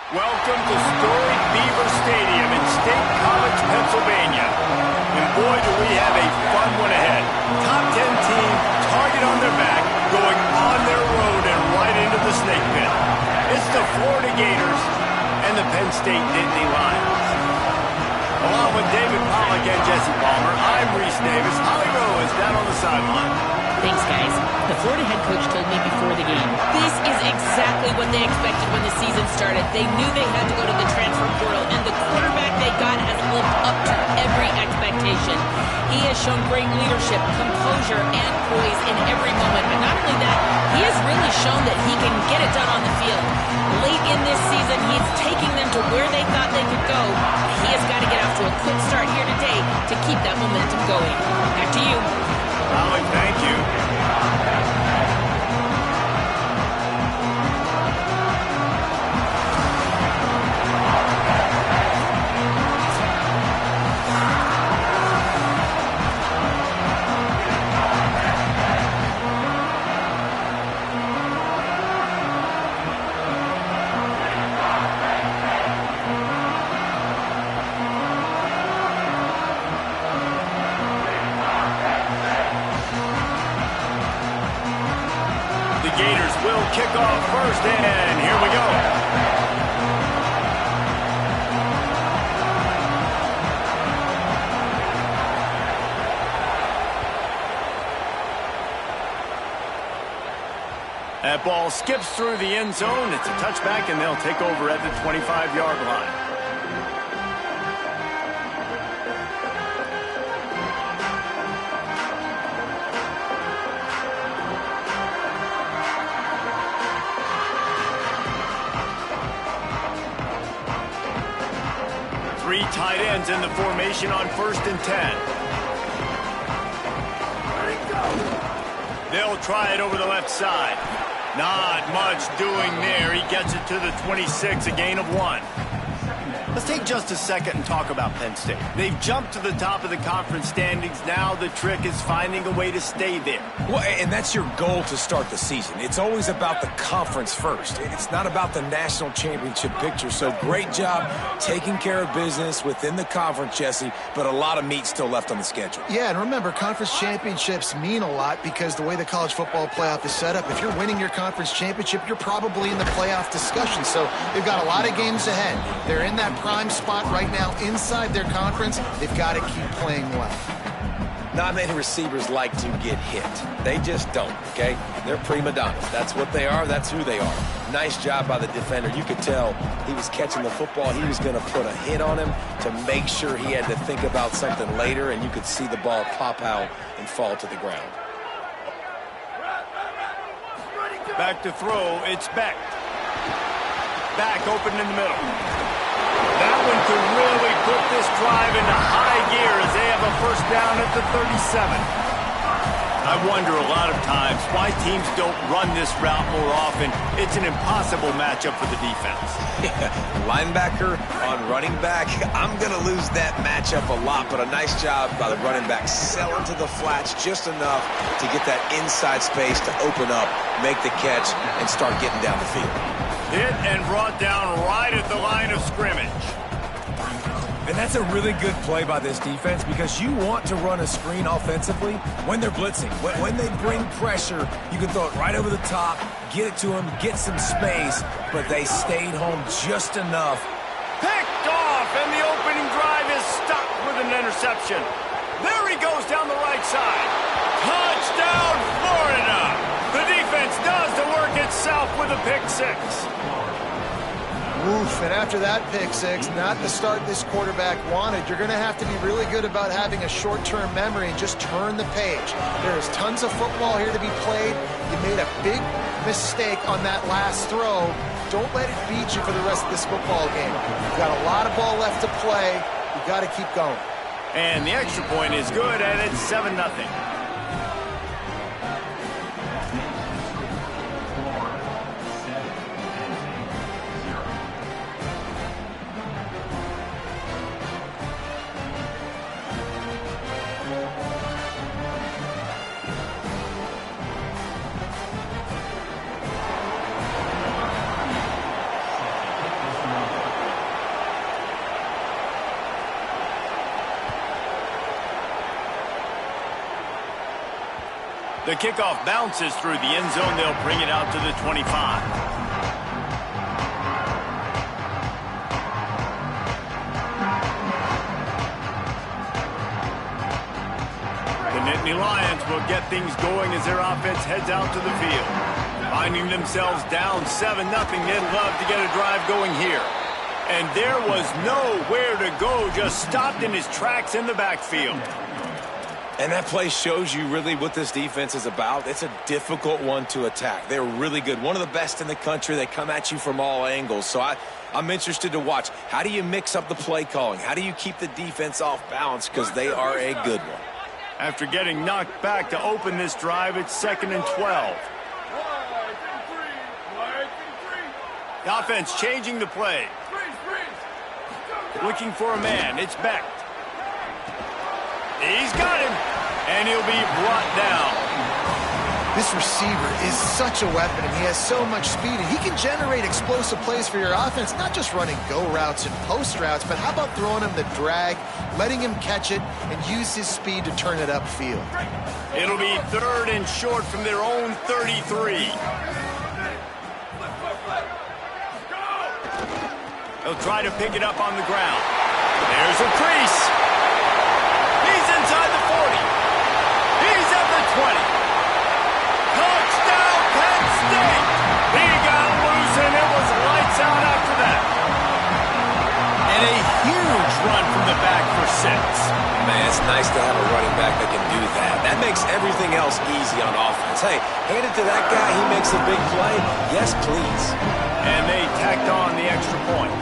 Welcome to storied Beaver Stadium in State College, Pennsylvania. And boy, do we have a fun one ahead. Top 10 team, target on their back, going on their road and right into the snake pit. It's the Florida Gators and the Penn State Nittany Lions. Along with David Pollack and Jesse Palmer, I'm Reese Davis. Holly Rowe is down on the sideline. Thanks, guys. The Florida head coach told me before the game, this is exactly what they expected when the season started. They knew they had to go to the transfer portal, and the quarterback they got has lived up to every expectation. He has shown great leadership, composure, and poise in every moment. But not only that, he has really shown that he can get it done on the field. Late in this season, he's taking them to where they thought they could go. He has got to get off to a quick start here today to keep that momentum going. Back to you. Holly, thank you. Gators will kick off first, and here we go. That ball skips through the end zone. It's a touchback, and they'll take over at the 25-yard line. Three tight ends in the formation on 1st and 10. They'll try it over the left side. Not much doing there. He gets it to the 26, a gain of 1. Let's take just a second and talk about Penn State. They've jumped to the top of the conference standings. Now the trick is finding a way to stay there. Well, and that's your goal to start the season. It's always about the conference first. It's not about the national championship picture. So great job taking care of business within the conference, Jesse, but a lot of meat still left on the schedule. Yeah, and remember, conference championships mean a lot because the way the college football playoff is set up, if you're winning your conference championship, you're probably in the playoff discussion. So they've got a lot of games ahead. They're in that prime spot right now inside their conference. They've got to keep playing well. Not many receivers like to get hit. They just don't, okay? They're prima donnas. That's what they are. That's who they are. Nice job by the defender. You could tell he was catching the football. He was going to put a hit on him to make sure he had to think about something later, and you could see the ball pop out and fall to the ground. Back to throw. It's Beck. Back open in the middle. That one could really put this drive into high gear as they have a first down at the 37. I wonder a lot of times why teams don't run this route more often. It's an impossible matchup for the defense. Linebacker on running back. I'm going to lose that matchup a lot, but a nice job by the running back selling to the flats just enough to get that inside space to open up, make the catch, and start getting down the field. Hit and brought down right at the line of scrimmage. And that's a really good play by this defense because you want to run a screen offensively when they're blitzing. When they bring pressure, you can throw it right over the top, get it to them, get some space, but they stayed home just enough. Picked off, and the opening drive is stopped with an interception. There he goes down the right side. Touchdown, Florida! The defense does the work itself with a pick six. Oof, and after that pick six, not the start this quarterback wanted. You're going to have to be really good about having a short-term memory and just turn the page. There is tons of football here to be played. You made a big mistake on that last throw. Don't let it beat you for the rest of this football game. You've got a lot of ball left to play. You've got to keep going. And the extra point is good, and it's 7-0. The kickoff bounces through the end zone. They'll bring it out to the 25. The Nittany Lions will get things going as their offense heads out to the field. Finding themselves down 7-0, they'd love to get a drive going here. And there was nowhere to go, just stopped in his tracks in the backfield. And that play shows you really what this defense is about. It's a difficult one to attack. They're really good. One of the best in the country. They come at you from all angles. So I'm interested to watch. How do you mix up the play calling? How do you keep the defense off balance? Because they are a good one. After getting knocked back to open this drive, it's 2nd and 12. The offense changing the play. Looking for a man. It's Beck. He's got him, and he'll be brought down. This receiver is such a weapon, and he has so much speed, and he can generate explosive plays for your offense, not just running go routes and post routes, but how about throwing him the drag, letting him catch it, and use his speed to turn it upfield. It'll be 3rd and short from their own 33. They'll try to pick it up on the ground. There's a crease. He's inside the 40. He's at the 20. Touchdown, Penn State. He got loose, and it was lights out after that. And a huge run from the back for 6. Man, it's nice to have a running back that can do that. That makes everything else easy on offense. Hey, hand it to that guy. He makes a big play. Yes, please. And they tacked on the extra point.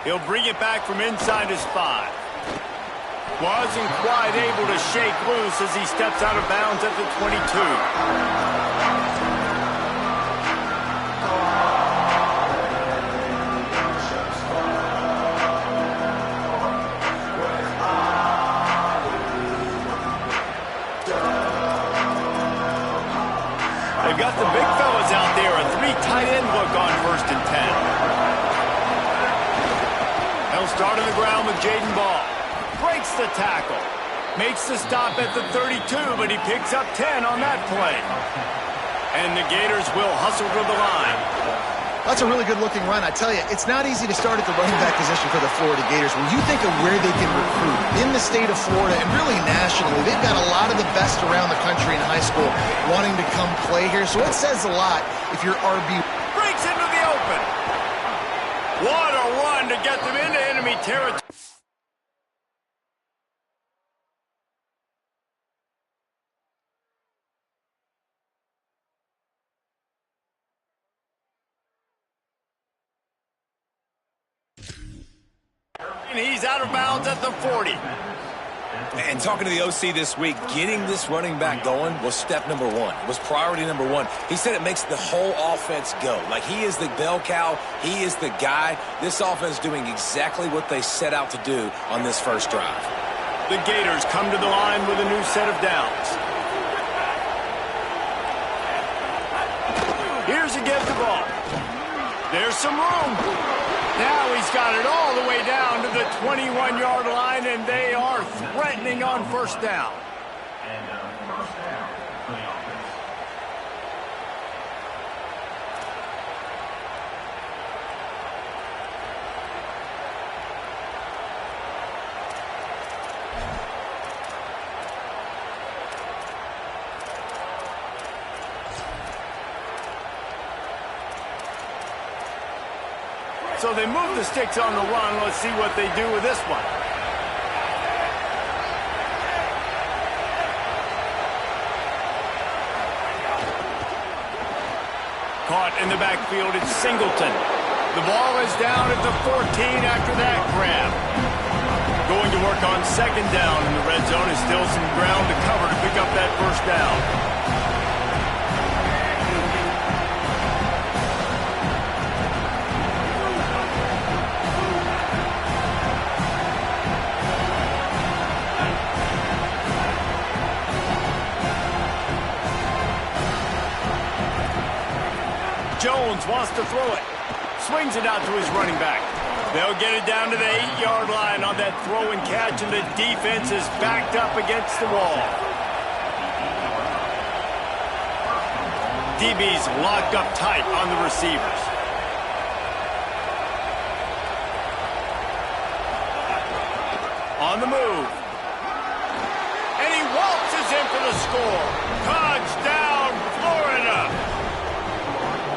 He'll bring it back from inside his 5. Wasn't quite able to shake loose as he steps out of bounds at the 22. They've got the big fellas out there, a 3 tight end look on 1st and 10. They'll start on the ground with Jaden Ball. Breaks the tackle. Makes the stop at the 32, but he picks up 10 on that play. And the Gators will hustle to the line. That's a really good-looking run. I tell you, it's not easy to start at the running back position for the Florida Gators. When you think of where they can recruit in the state of Florida and really nationally, they've got a lot of the best around the country in high school wanting to come play here. So it says a lot if you're RB. Breaks into the open. What a run to get them into enemy territory. And he's out of bounds at the 40. And talking to the OC this week, getting this running back going was step number 1. It was priority number 1. He said it makes the whole offense go. Like, he is the bell cow. He is the guy. This offense doing exactly what they set out to do on this first drive. The Gators come to the line with a new set of downs. Here's a give the ball. There's some room. Now he's got it all the way down to the 21-yard line, and they are threatening on 1st down. So they move the sticks on the run. Let's see what they do with this one. Caught in the backfield, it's Singleton. The ball is down at the 14 after that grab. Going to work on 2nd down, and the red zone is still some ground to cover to pick up that 1st down. Jones wants to throw it. Swings it out to his running back. They'll get it down to the 8-yard line on that throw and catch, and the defense is backed up against the wall. DB's locked up tight on the receivers. On the move. And he waltzes in for the score. Touchdown, Florida.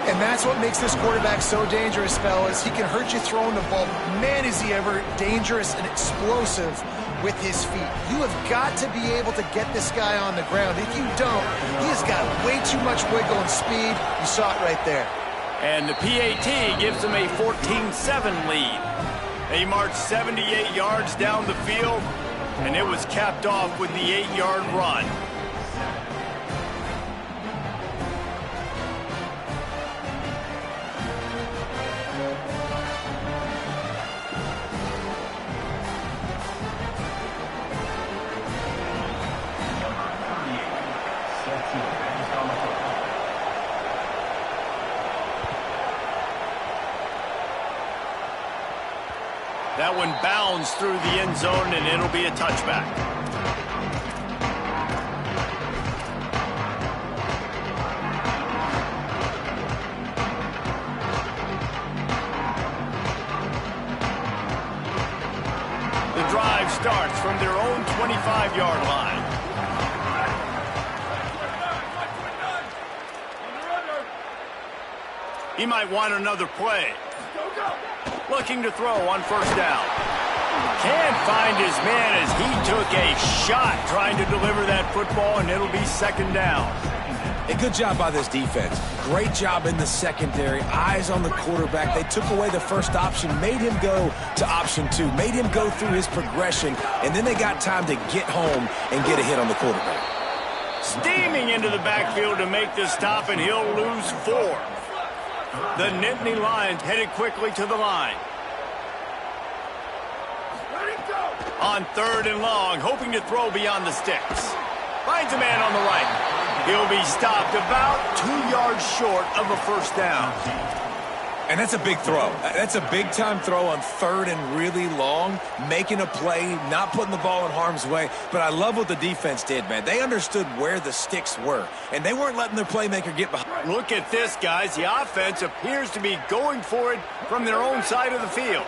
And that's what makes this quarterback so dangerous, fellas. He can hurt you throwing the ball. Man, is he ever dangerous and explosive with his feet. You have got to be able to get this guy on the ground. If you don't, he has got way too much wiggle and speed. You saw it right there. And the PAT gives them a 14-7 lead. They marched 78 yards down the field, and it was capped off with the 8-yard run. That one bounds through the end zone, and it'll be a touchback. The drive starts from their own 25-yard line. He might want another play. Looking to throw on first down. Can't find his man as he took a shot trying to deliver that football, and it'll be second down. A good job by this defense. Great job in the secondary. Eyes on the quarterback. They took away the first option, made him go to option 2, made him go through his progression, and then they got time to get home and get a hit on the quarterback. Steaming into the backfield to make the stop, and he'll lose 4. The Nittany Lions headed quickly to the line. On third and long, hoping to throw beyond the sticks. Finds a man on the right. He'll be stopped about 2 yards short of a first down. And that's a big throw. That's a big-time throw on third and really long, making a play, not putting the ball in harm's way. But I love what the defense did, man. They understood where the sticks were, and they weren't letting their playmaker get behind. Look at this, guys. The offense appears to be going for it from their own side of the field.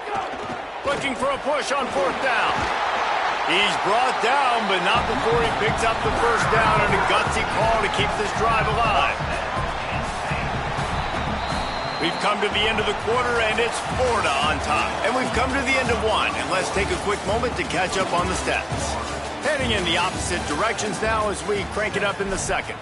Looking for a push on fourth down. He's brought down, but not before he picks up the first down and a gutsy call to keep this drive alive. We've come to the end of the quarter, and it's Florida on top. And we've come to the end of one, and let's take a quick moment to catch up on the stats. Heading in the opposite directions now as we crank it up in the second.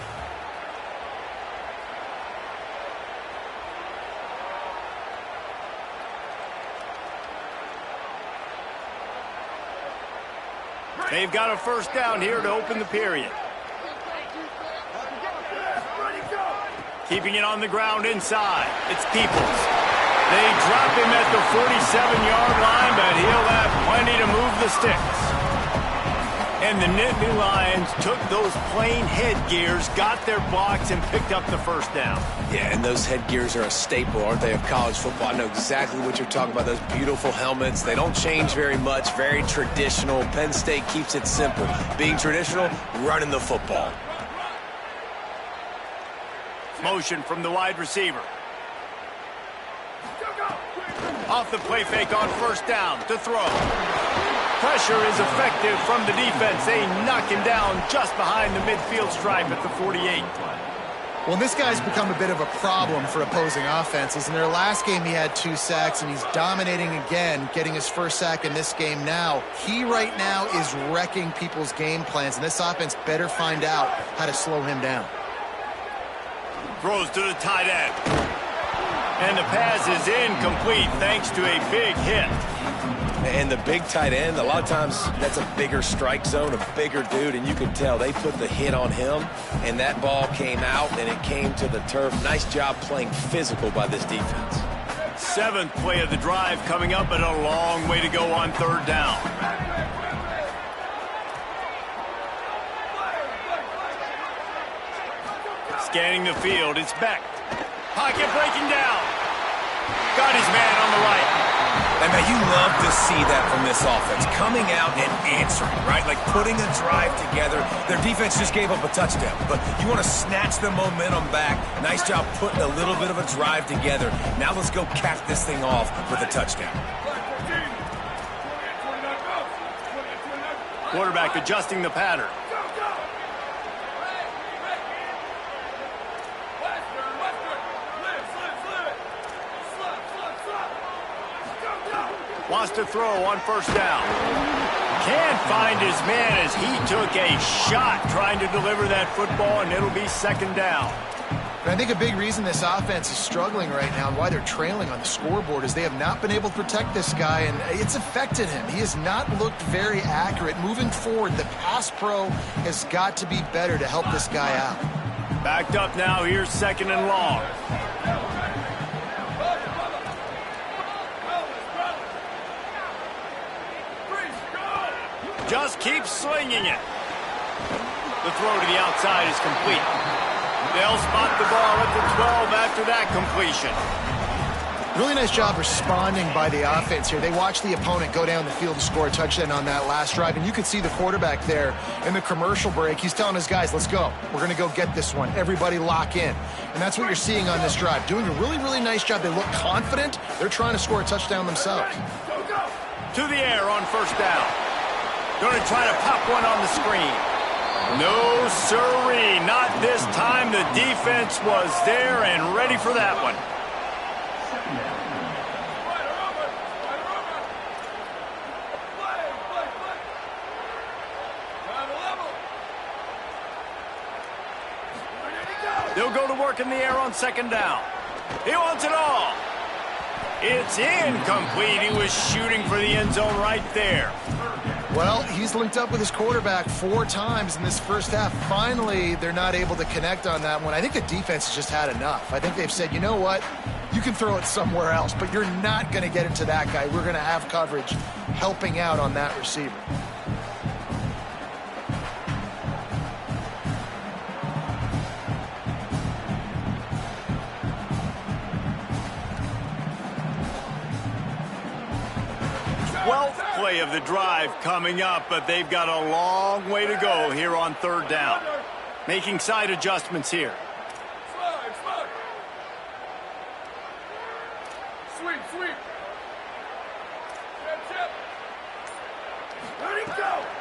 They've got a first down here to open the period. Keeping it on the ground inside. It's Peoples. They drop him at the 47-yard line, but he'll have plenty to move the sticks. And the Nittany Lions took those plain headgears, got their blocks, and picked up the first down. Yeah, and those headgears are a staple, aren't they, of college football? I know exactly what you're talking about, those beautiful helmets. They don't change very much, very traditional. Penn State keeps it simple. Being traditional, running the football. Motion from the wide receiver. Off the play fake on first down to throw. Pressure is effective from the defense. They knock him down just behind the midfield stripe at the 48. Well, this guy's become a bit of a problem for opposing offenses. In their last game, he had 2 sacks, and he's dominating again, getting his first sack in this game now. He right now is wrecking people's game plans, and this offense better find out how to slow him down. Throws to the tight end. And the pass is incomplete thanks to a big hit. And the big tight end, a lot of times that's a bigger strike zone, a bigger dude, and you can tell they put the hit on him, and that ball came out, and it came to the turf. Nice job playing physical by this defense. 7th play of the drive coming up, and a long way to go on third down. Scanning the field, it's Beck. Pocket breaking down. Got his man on the right. And man, you love to see that from this offense. Coming out and answering, right? Like putting a drive together. Their defense just gave up a touchdown. But you want to snatch the momentum back. Nice job putting a little bit of a drive together. Now let's go cap this thing off with a touchdown. Quarterback adjusting the pattern. Wants to throw on first down. Can't find his man as he took a shot trying to deliver that football, and it'll be second down. And I think a big reason this offense is struggling right now and why they're trailing on the scoreboard is they have not been able to protect this guy, and it's affected him. He has not looked very accurate. Moving forward, the pass pro has got to be better to help this guy out. Backed up now, here's second and long. Just keep slinging it. The throw to the outside is complete. They'll spot the ball at the 12 after that completion. Really nice job responding by the offense here. They watched the opponent go down the field and score a touchdown on that last drive, and you could see the quarterback there in the commercial break. He's telling his guys, let's go. We're going to go get this one. Everybody lock in. And that's what you're seeing on this drive. Doing a really, really nice job. They look confident. They're trying to score a touchdown themselves. To the air on first down. Going to try to pop one on the screen. No, sirree, not this time. The defense was there and ready for that one. They'll go to work in the air on second down. He wants it all. It's incomplete. He was shooting for the end zone right there. Well, he's linked up with his quarterback 4 times in this first half. Finally, they're not able to connect on that one. I think the defense has just had enough. I think they've said, you know what? You can throw it somewhere else, but you're not going to get it to that guy. We're going to have coverage helping out on that receiver. Play of the drive coming up, but they've got a long way to go here on third down. Making side adjustments here. Sweep.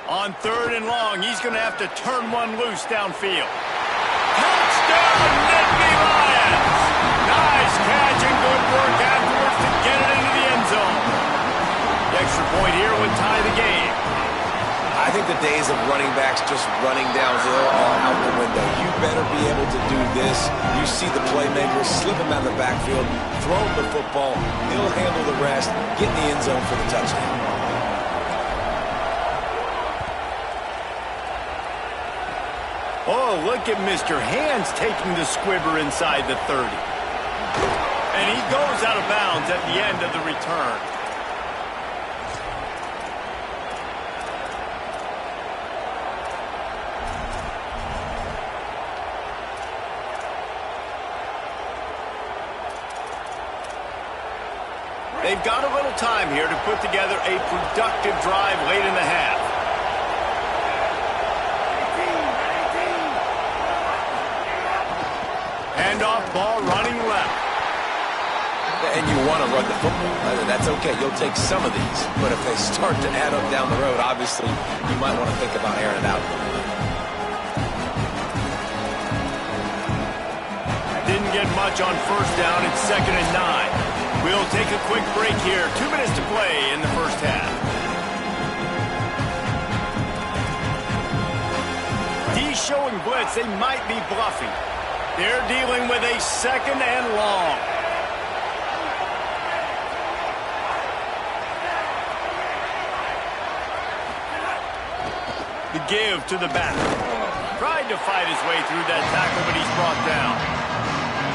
On third and long, he's going to have to turn one loose downfield. Touchdown, Nittany Lions! Nice catch and good work afterwards to get it into the end zone. The extra point here would tie the game. I think the days of running backs just running downhill are out the window. You better be able to do this. You see the playmaker, slip him out of the backfield, throw him the football, he'll handle the rest, get in the end zone for the touchdown. Oh, look at Mr. Hands taking the squibber inside the 30. And he goes out of bounds at the end of the return. They've got a little time here to put together a productive drive late in the half. Handoff, ball running left. And you want to run the football. That's okay. You'll take some of these. But if they start to add up down the road, obviously, you might want to think about airing it out. Didn't get much on first down. It's 2nd and 9. We'll take a quick break here. 2 minutes to play in the first half. D showing blitz. They might be bluffing. They're dealing with a 2nd and long. The give to the back. Tried to fight his way through that tackle, but he's brought down.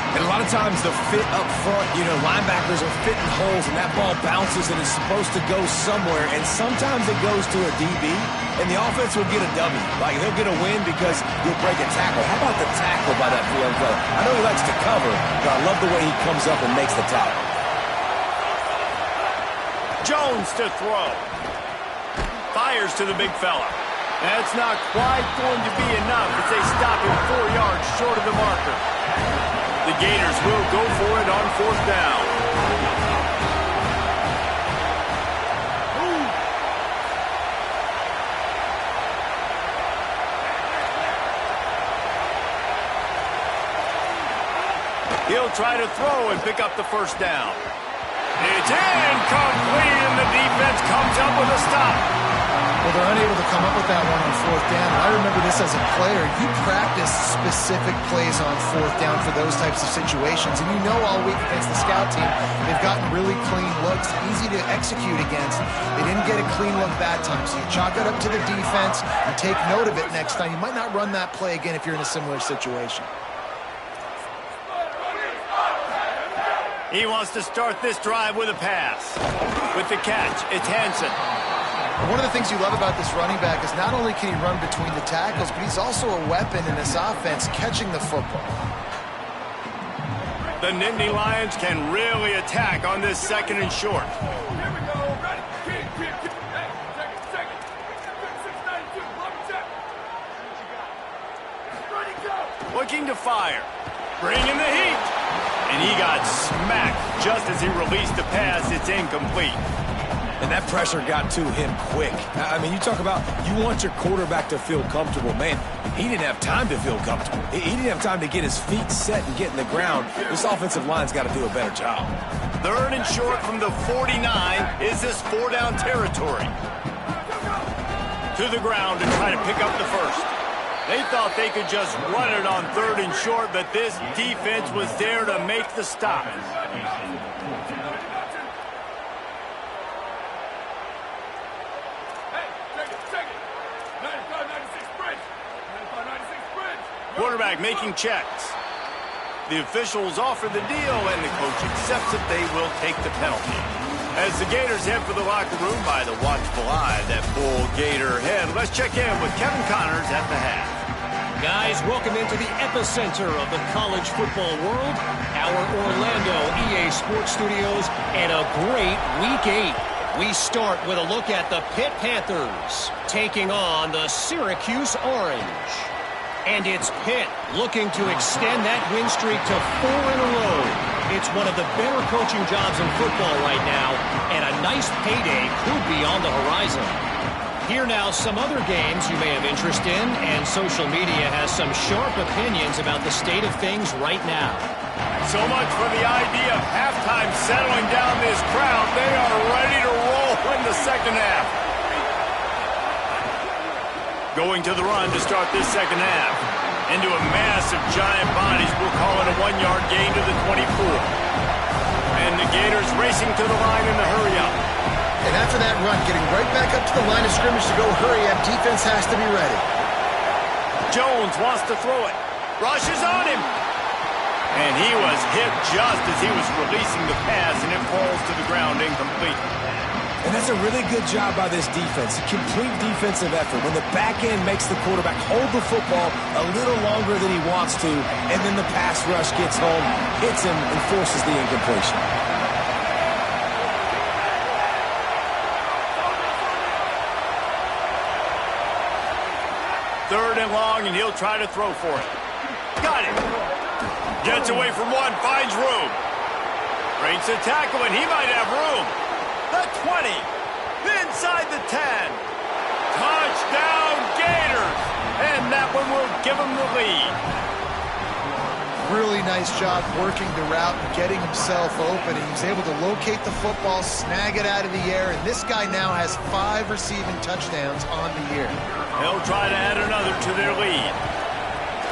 And a lot of times the fit up front, linebackers are fitting holes and that ball bounces and it's supposed to go somewhere. And sometimes it goes to a DB and the offense will get a W. Like they'll get a win because you'll break a tackle. How about the tackle by that young fella? I know he likes to cover, but I love the way he comes up and makes the tackle. Jones to throw. Fires to the big fella. That's not quite going to be enough as they stop him 4 yards short of the marker. The Gators will go for it on 4th down. He'll try to throw and pick up the 1st down. It's incomplete, and the defense comes up with a stop. Well, they're unable to come up with that one on 4th down. And I remember this as a player. You practice specific plays on 4th down for those types of situations. And you know all week against the scout team, they've gotten really clean looks, easy to execute against. They didn't get a clean look that time. So you chalk it up to the defense and take note of it next time. You might not run that play again if you're in a similar situation. He wants to start this drive with a pass. With the catch, it's Hansen. One of the things you love about this running back is not only can he run between the tackles, but he's also a weapon in this offense catching the football. The Nittany Lions can really attack on this 2nd and short. Looking to fire. Bringing the heat. And he got smacked just as he released the pass. It's incomplete. And that pressure got to him quick. I mean, you talk about you want your quarterback to feel comfortable. Man, he didn't have time to feel comfortable. He didn't have time to get his feet set and get in the ground. This offensive line's got to do a better job. 3rd and short from the 49. Is this 4-down territory? To the ground to try to pick up the 1st. They thought they could just run it on 3rd and short, but this defense was there to make the stop. Quarterback making checks. The officials offer the deal, and the coach accepts it. They will take the penalty. As the Gators head for the locker room by the watchful eye, that full Gator head. Let's check in with Kevin Connors at the half. Guys, welcome into the epicenter of the college football world, our Orlando EA Sports Studios, and a great Week 8. We start with a look at the Pitt Panthers taking on the Syracuse Orange. And it's Pitt looking to extend that win streak to 4 in a row. It's one of the better coaching jobs in football right now, and a nice payday could be on the horizon. Here now some other games you may have interest in, and social media has some sharp opinions about the state of things right now. So much for the idea of halftime settling down this crowd. They are ready to roll in the 2nd half. Going to the run to start this 2nd half. Into a mass of giant bodies. We'll call it a 1-yard gain to the 24. And the Gators racing to the line in the hurry-up. And after that run, getting right back up to the line of scrimmage to go hurry up, defense has to be ready. Jones wants to throw it. Rushes on him. And he was hit just as he was releasing the pass, and it falls to the ground incomplete. And that's a really good job by this defense. A complete defensive effort. When the back end makes the quarterback hold the football a little longer than he wants to, and then the pass rush gets home, hits him, and forces the incompletion. Third and long, and he'll try to throw for it. Got it. Gets away from one, finds room. Breaks a tackle, and he might have room. The 20, inside the 10. Touchdown, Gators. And that one will give them the lead. Really nice job working the route and getting himself open. He was able to locate the football, snag it out of the air, and this guy now has 5 receiving touchdowns on the year. They'll try to add another to their lead.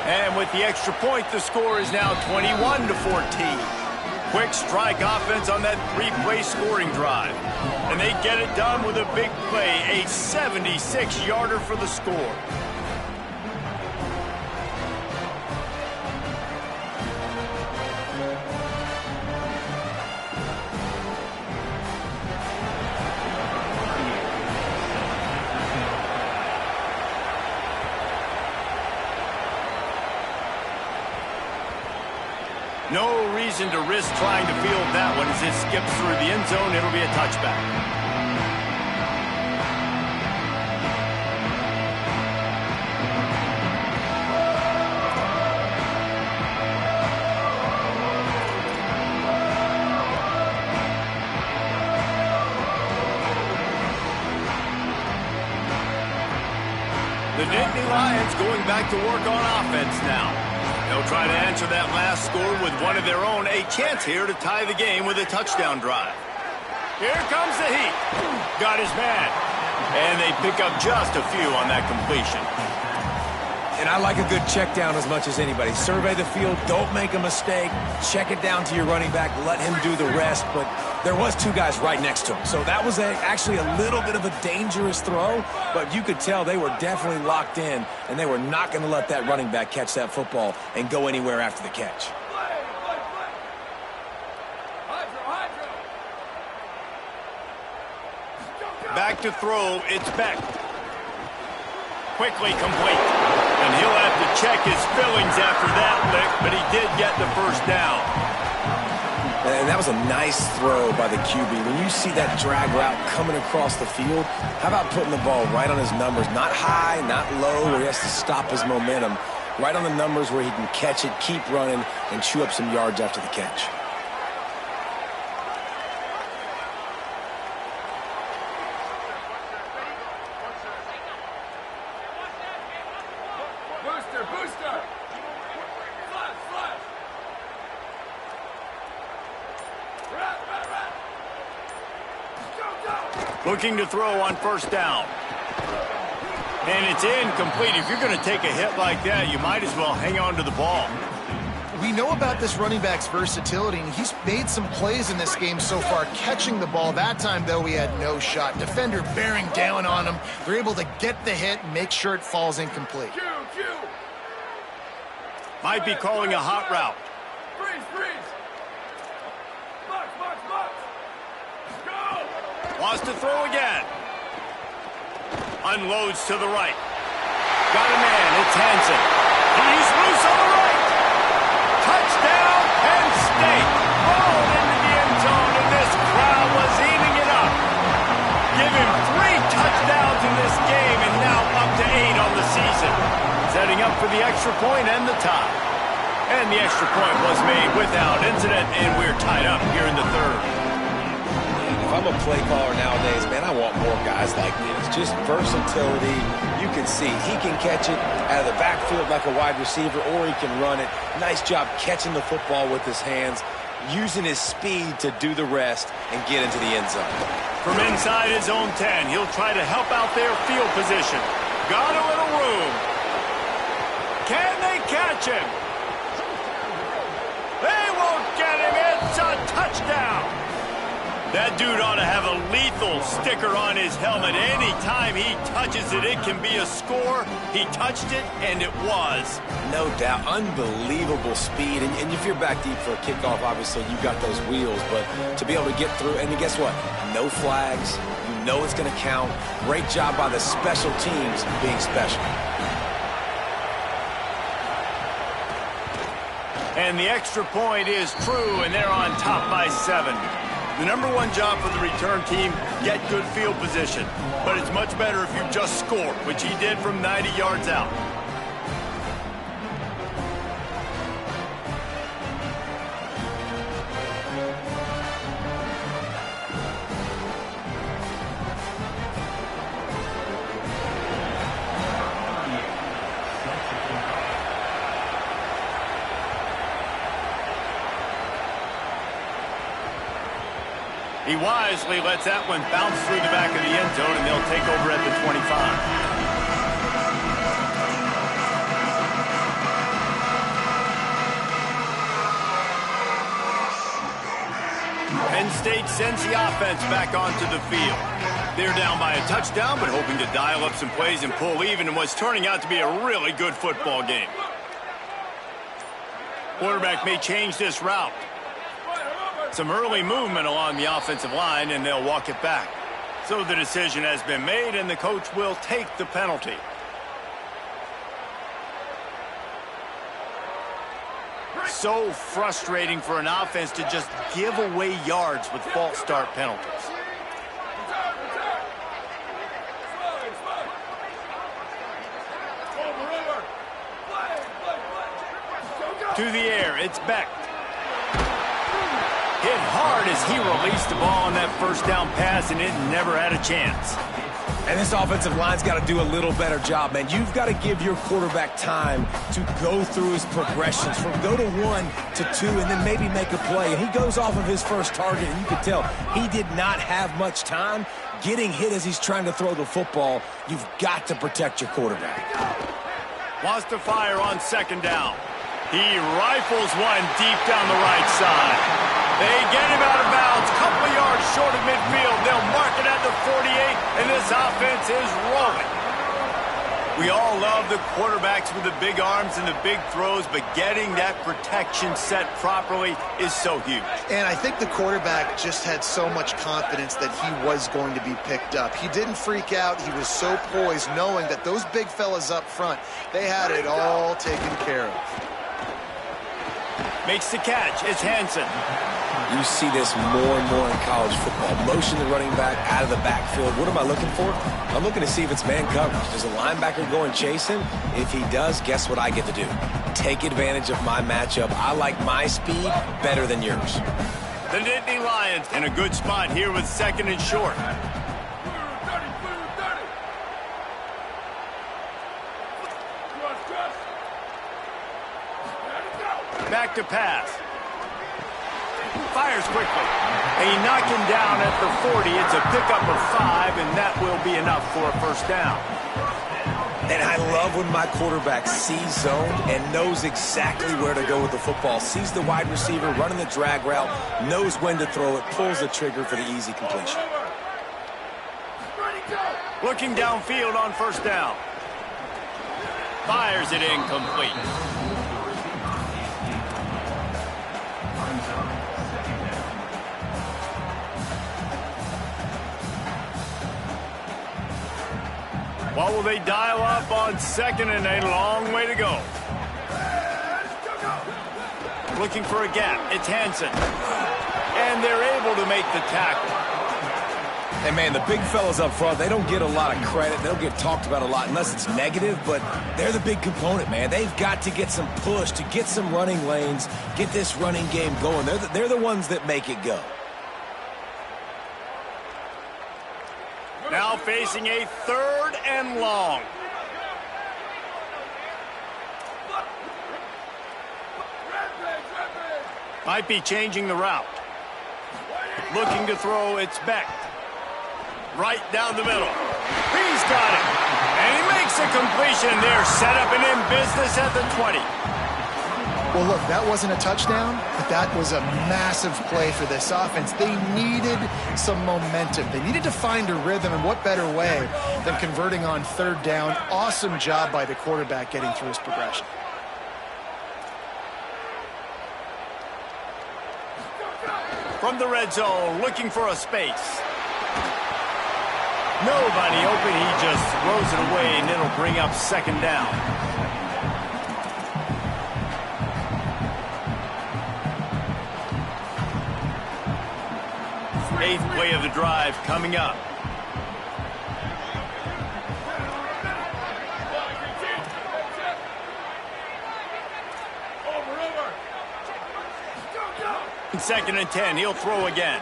And with the extra point, the score is now 21-14. Quick strike offense on that 3-play scoring drive. And they get it done with a big play, a 76-yarder for the score. No reason to risk trying to field that one as it skips through the end zone. It'll be a touchback. The Nittany Lions going back to work on offense now. They'll try to answer that last score with one of their own. A chance here to tie the game with a touchdown drive. Here comes the heat. Got his man. And they pick up just a few on that completion. And I like a good check down as much as anybody. Survey the field, don't make a mistake. Check it down to your running back, let him do the rest. But there was two guys right next to him. So that was actually a little bit of a dangerous throw, but you could tell they were definitely locked in, and they were not going to let that running back catch that football and go anywhere after the catch. Back to throw, it's Beck. Quickly complete. And he'll have to check his fillings after that lick, but he did get the first down. And that was a nice throw by the QB. When you see that drag route coming across the field, how about putting the ball right on his numbers? Not high, not low, where he has to stop his momentum. Right on the numbers where he can catch it, keep running, and chew up some yards after the catch. Looking to throw on first down. And it's incomplete. If you're going to take a hit like that, you might as well hang on to the ball. We know about this running back's versatility, and he's made some plays in this game so far, catching the ball. That time, though, he had no shot. Defender bearing down on him. They're able to get the hit and make sure it falls incomplete. Might be calling a hot route. Wants to throw again. Unloads to the right. Got a man. It's Hansen. He's loose on the right. Touchdown, Penn State. Ball into the end zone, and this crowd was eating it up. Give him 3 touchdowns in this game, and now up to 8 on the season. Setting up for the extra point and the tie. And the extra point was made without incident, and we're tied up here in the third. If I'm a play caller nowadays, man, I want more guys like this. Just versatility. You can see he can catch it out of the backfield like a wide receiver, or he can run it. Nice job catching the football with his hands, using his speed to do the rest and get into the end zone. From inside his own 10, he'll try to help out their field position. Got a little room. Can they catch him? They won't get him. It's a touchdown. That dude ought to have a lethal sticker on his helmet. Anytime he touches it, it can be a score. He touched it, and it was. No doubt. Unbelievable speed. And if you're back deep for a kickoff, obviously you got those wheels. But to be able to get through, and guess what? No flags. You know it's going to count. Great job by the special teams being special. And the extra point is true, and they're on top by 7. The number one job for the return team, get good field position. But it's much better if you just score, which he did from 90 yards out. He wisely lets that one bounce through the back of the end zone, and they'll take over at the 25. Penn State sends the offense back onto the field. They're down by a touchdown, but hoping to dial up some plays and pull even in what's turning out to be a really good football game. Quarterback may change this route. Some early movement along the offensive line, and they'll walk it back. So the decision has been made, and the coach will take the penalty. so frustrating for an offense to just give away yards with false start penalties. To the air, it's Beck. Hit hard as he released the ball on that first down pass, and it never had a chance. And this offensive line's got to do a little better job, man. You've got to give your quarterback time to go through his progressions, from go to 1 to 2, and then maybe make a play. And he goes off of his first target, and you can tell he did not have much time getting hit as he's trying to throw the football. You've got to protect your quarterback. Wants to fire on second down. He rifles one deep down the right side. They get him out of bounds, couple of yards short of midfield. They'll mark it at the 48, and this offense is rolling. We all love the quarterbacks with the big arms and the big throws, but getting that protection set properly is so huge. And I think the quarterback just had so much confidence that he was going to be picked up. He didn't freak out. He was so poised, knowing that those big fellas up front, they had it all taken care of. Makes the catch. It's Hansen. You see this more and more in college football. Motion the running back out of the backfield. What am I looking for? I'm looking to see if it's man coverage. Does a linebacker go and chase him? If he does, guess what I get to do? Take advantage of my matchup. I like my speed better than yours. The Nittany Lions in a good spot here with second and short. Back to pass. Fires quickly. And he knocked him down at the 40. It's a pickup of 5, and that will be enough for a first down. And I love when my quarterback sees zone and knows exactly where to go with the football. Sees the wide receiver running the drag route, knows when to throw it, pulls the trigger for the easy completion. Looking downfield on first down. Fires it incomplete. What will they dial up on second, and a long way to go? Looking for a gap. It's Hansen. And they're able to make the tackle. And, man, the big fellas up front, they don't get a lot of credit. They don't get talked about a lot unless it's negative, but they're the big component, man. They've got to get some push, to get some running lanes, get this running game going. They're the ones that make it go. Now facing a third and long. Might be changing the route. Looking to throw, it's Beck. Right down the middle. He's got it. And he makes a completion there. Set up and in business at the 20. Well, look, that wasn't a touchdown, but that was a massive play for this offense. They needed some momentum. They needed to find a rhythm, and what better way than converting on third down. Awesome job by the quarterback getting through his progression. From the red zone, looking for a space. Nobody open. He just throws it away, and it'll bring up second down. Eighth play of the drive coming up. Second and 10, he'll throw again.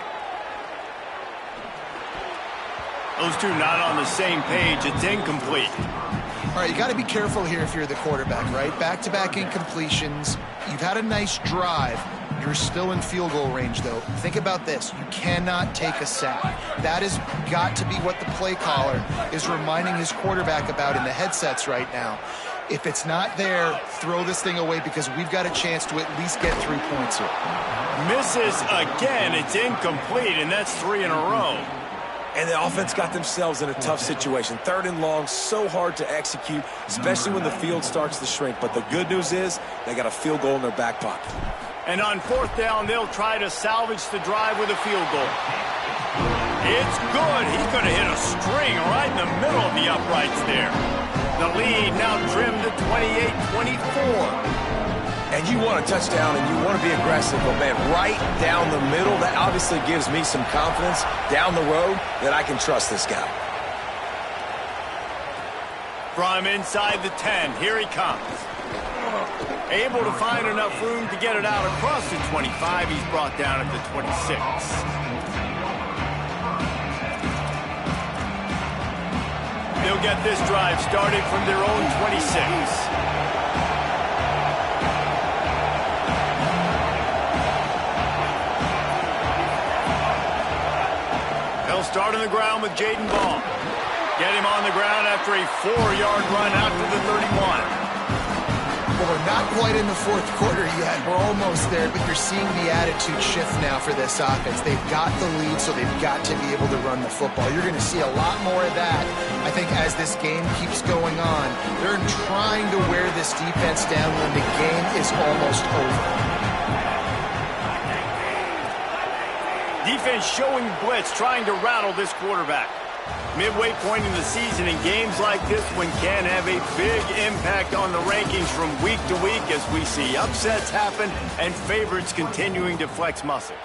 Those two not on the same page. It's incomplete. All right, you got to be careful here if you're the quarterback, right? Back-to-back incompletions. You've had a nice drive. You're still in field goal range, though. Think about this. You cannot take a sack. That has got to be what the play caller is reminding his quarterback about in the headsets right now. If it's not there, throw this thing away because we've got a chance to at least get 3 points here. Misses again. It's incomplete, and that's 3 in a row. And the offense got themselves in a tough situation. Third and long, so hard to execute, especially when the field starts to shrink. But the good news is they got a field goal in their back pocket. And on fourth down, they'll try to salvage the drive with a field goal. It's good. He could have hit a string right in the middle of the uprights there. The lead now trimmed to 28-24. And you want a touchdown and you want to be aggressive, but man, right down the middle, that obviously gives me some confidence down the road that I can trust this guy. From inside the 10, here he comes. Able to find enough room to get it out across the 25. He's brought down at the 26. They'll get this drive started from their own 26. Start on the ground with Jaden Ball. Get him on the ground after a 4-yard run out to the 31. Well, we're not quite in the fourth quarter yet. We're almost there, but you're seeing the attitude shift now for this offense. They've got the lead, so they've got to be able to run the football. You're going to see a lot more of that, I think, as this game keeps going on. They're trying to wear this defense down when the game is almost over. Defense showing blitz, trying to rattle this quarterback. Midway point in the season, in games like this one can have a big impact on the rankings from week to week as we see upsets happen and favorites continuing to flex muscle.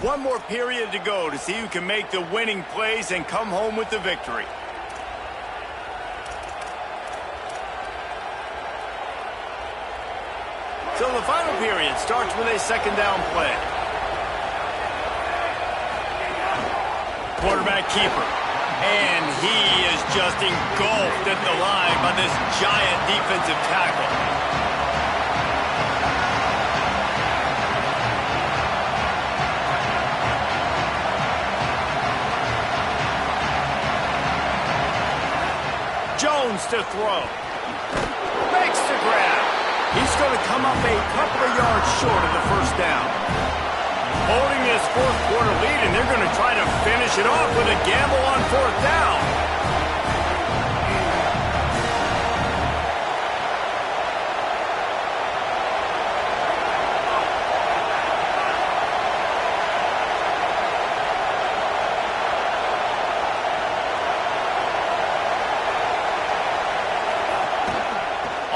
One more period to go to see who can make the winning plays and come home with the victory. So the final period starts with a second down play. Quarterback keeper. And he is just engulfed at the line by this giant defensive tackle. Jones to throw. Makes the grab. He's going to come up a couple of yards short of the first down. Holding this fourth quarter lead, and they're going to try to finish it off with a gamble on fourth down.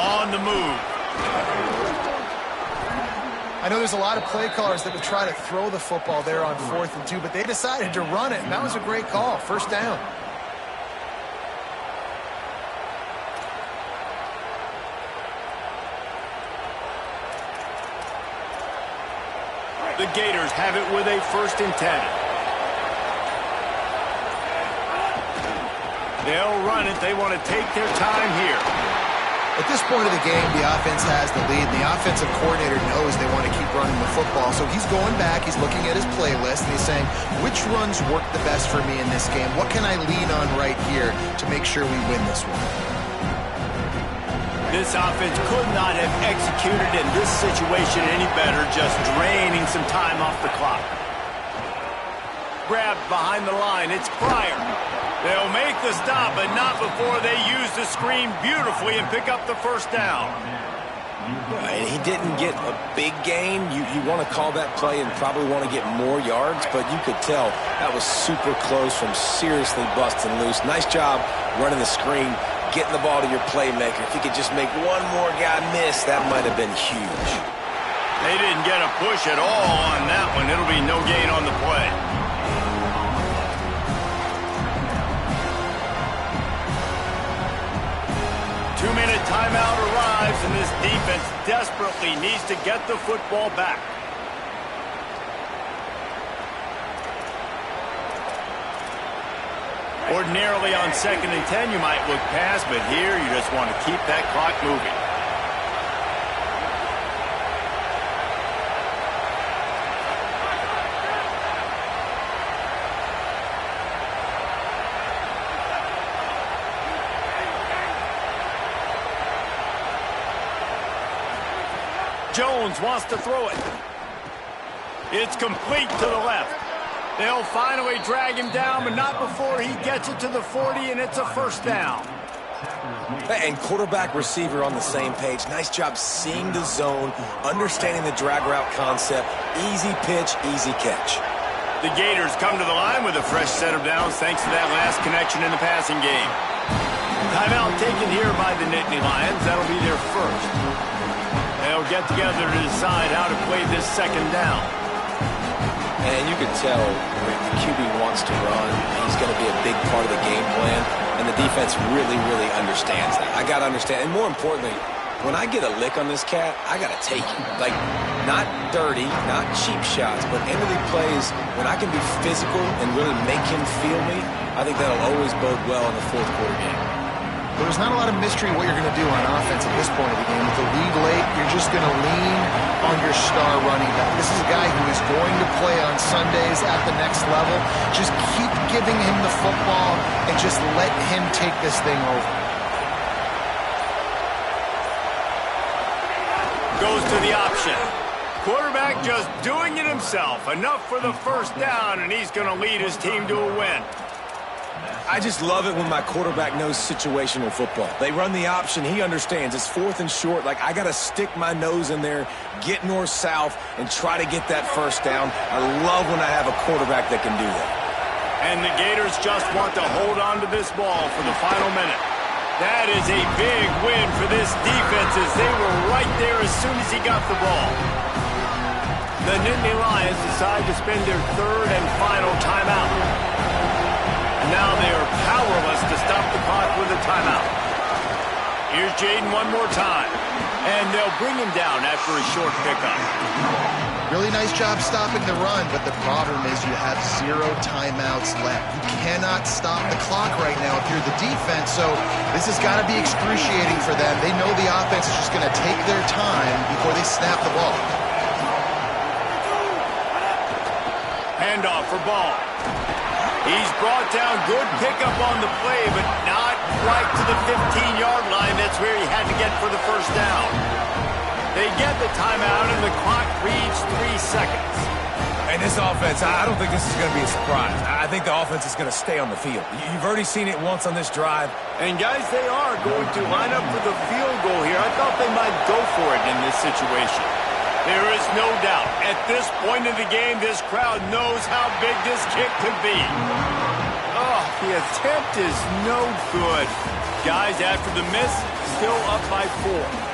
On the move. I know there's a lot of play callers that would try to throw the football there on 4th and 2, but they decided to run it, and that was a great call. First down. The Gators have it with a 1st and 10. They'll run it. They want to take their time here. At this point of the game, the offense has the lead, and the offensive coordinator knows they want to keep running the football. So he's going back, he's looking at his playlist, and he's saying, which runs work the best for me in this game? What can I lean on right here to make sure we win this one? This offense could not have executed in this situation any better, just draining some time off the clock. Grabbed behind the line, it's Pryor. They'll make the stop, but not before they use the screen beautifully and pick up the first down. And he didn't get a big gain. You want to call that play and probably want to get more yards, but you could tell that was super close from seriously busting loose. Nice job running the screen, getting the ball to your playmaker. If he could just make one more guy miss, that might have been huge. They didn't get a push at all on that one. It'll be no gain on the play. Two-minute timeout arrives, and this defense desperately needs to get the football back. Ordinarily on 2nd and 10, you might look past, but here you just want to keep that clock moving. Jones wants to throw it. It's complete to the left. They'll finally drag him down, but not before he gets it to the 40, and it's a first down. And quarterback receiver on the same page. Nice job seeing the zone, understanding the drag route concept. Easy pitch, easy catch. The Gators come to the line with a fresh set of downs thanks to that last connection in the passing game. Timeout taken here by the Nittany Lions. That'll be their first. They'll they'll get together to decide how to play this second down. And you can tell the QB wants to run. He's going to be a big part of the game plan, and the defense really, really understands that. I got to understand, and more importantly, when I get a lick on this cat, I got to take it. Like, not dirty, not cheap shots, but end-of-the plays, when I can be physical and really make him feel me, I think that'll always bode well in the fourth quarter game. Well, there's not a lot of mystery what you're going to do on offense at this point of the game. With the lead late, you're just going to lean on your star running back. This is a guy who is going to play on Sundays at the next level. Just keep giving him the football and just let him take this thing over. Goes to the option. Quarterback just doing it himself. Enough for the first down, and he's going to lead his team to a win. I just love it when my quarterback knows situational football. They run the option. He understands. It's 4th and short. Like, I got to stick my nose in there, get north-south, and try to get that first down. I love when I have a quarterback that can do that. And the Gators just want to hold on to this ball for the final minute. That is a big win for this defense as they were right there as soon as he got the ball. The Nittany Lions decide to spend their third and final timeout. Now they are powerless to stop the clock with a timeout. Here's Jayden one more time. And they'll bring him down after a short pickup. Really nice job stopping the run, but the problem is you have 0 timeouts left. You cannot stop the clock right now if you're the defense, so this has got to be excruciating for them. They know the offense is just going to take their time before they snap the ball. Handoff for Ball. He's brought down. Good pickup on the play, but not quite to the 15-yard line. That's where he had to get for the first down. They get the timeout, and the clock reads 3 seconds. And this offense, I don't think this is going to be a surprise. I think the offense is going to stay on the field. You've already seen it once on this drive. And, guys, they are going to line up for the field goal here. I thought they might go for it in this situation. There is no doubt. At this point in the game, this crowd knows how big this kick could be. Oh, the attempt is no good. Guys, after the miss, still up by 4.